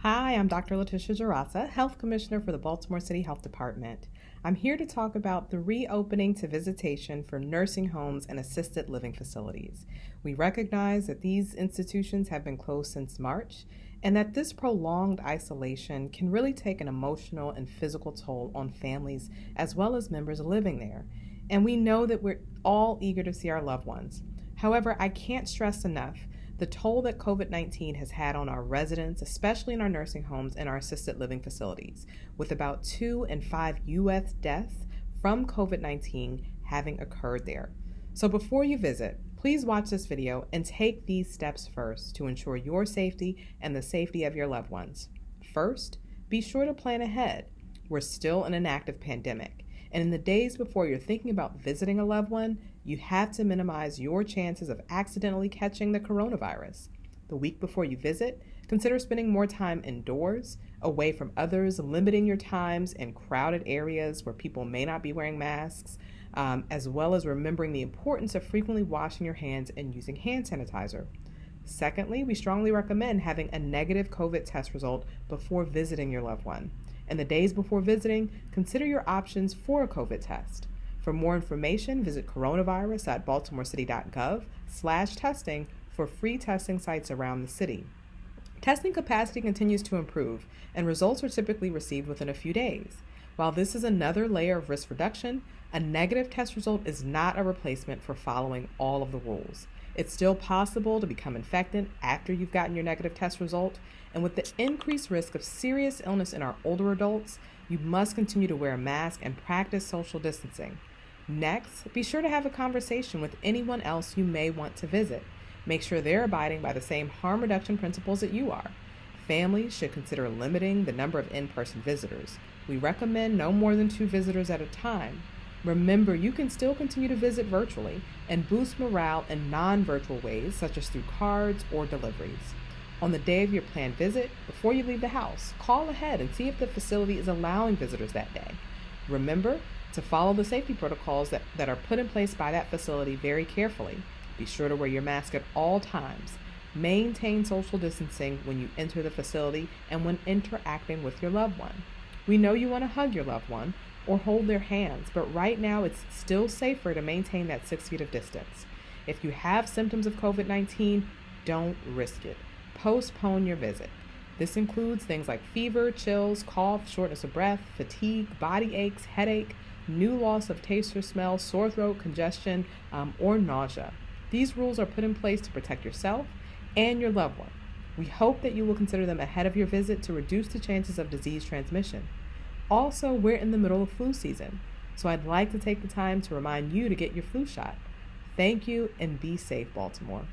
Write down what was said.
Hi, I'm Dr. Letitia Dzirasa, Health Commissioner for the Baltimore City Health Department. I'm here to talk about the reopening to visitation for nursing homes and assisted living facilities. We recognize that these institutions have been closed since March and that this prolonged isolation can really take an emotional and physical toll on families as well as members living there. And we know that we're all eager to see our loved ones. However, I can't stress enough the toll that COVID-19 has had on our residents, especially in our nursing homes and our assisted living facilities, with about 2 in 5 U.S. deaths from COVID-19 having occurred there. So before you visit, please watch this video and take these steps first to ensure your safety and the safety of your loved ones. First, be sure to plan ahead. We're still in an active pandemic, and in the days before you're thinking about visiting a loved one, you have to minimize your chances of accidentally catching the coronavirus. The week before you visit, consider spending more time indoors, away from others, limiting your times in crowded areas where people may not be wearing masks, as well as remembering the importance of frequently washing your hands and using hand sanitizer. Secondly, we strongly recommend having a negative COVID test result before visiting your loved one. And the days before visiting, consider your options for a COVID test. For more information, visit coronavirus.baltimorecity.gov/testing for free testing sites around the city. Testing capacity continues to improve, and results are typically received within a few days. While this is another layer of risk reduction, a negative test result is not a replacement for following all of the rules. It's still possible to become infected after you've gotten your negative test result, and with the increased risk of serious illness in our older adults, you must continue to wear a mask and practice social distancing. Next, be sure to have a conversation with anyone else you may want to visit. Make sure they're abiding by the same harm reduction principles that you are. Families should consider limiting the number of in-person visitors. We recommend no more than 2 visitors at a time. Remember, you can still continue to visit virtually and boost morale in non-virtual ways, such as through cards or deliveries. On the day of your planned visit, before you leave the house, call ahead and see if the facility is allowing visitors that day. Remember to follow the safety protocols that are put in place by that facility very carefully. Be sure to wear your mask at all times. Maintain social distancing when you enter the facility and when interacting with your loved one. We know you want to hug your loved one or hold their hands, but right now it's still safer to maintain that 6 feet of distance. If you have symptoms of COVID-19, don't risk it. Postpone your visit. This includes things like fever, chills, cough, shortness of breath, fatigue, body aches, headache, new loss of taste or smell, sore throat, congestion, or nausea. These rules are put in place to protect yourself and your loved one. We hope that you will consider them ahead of your visit to reduce the chances of disease transmission. Also, we're in the middle of flu season, so I'd like to take the time to remind you to get your flu shot. Thank you and be safe, Baltimore.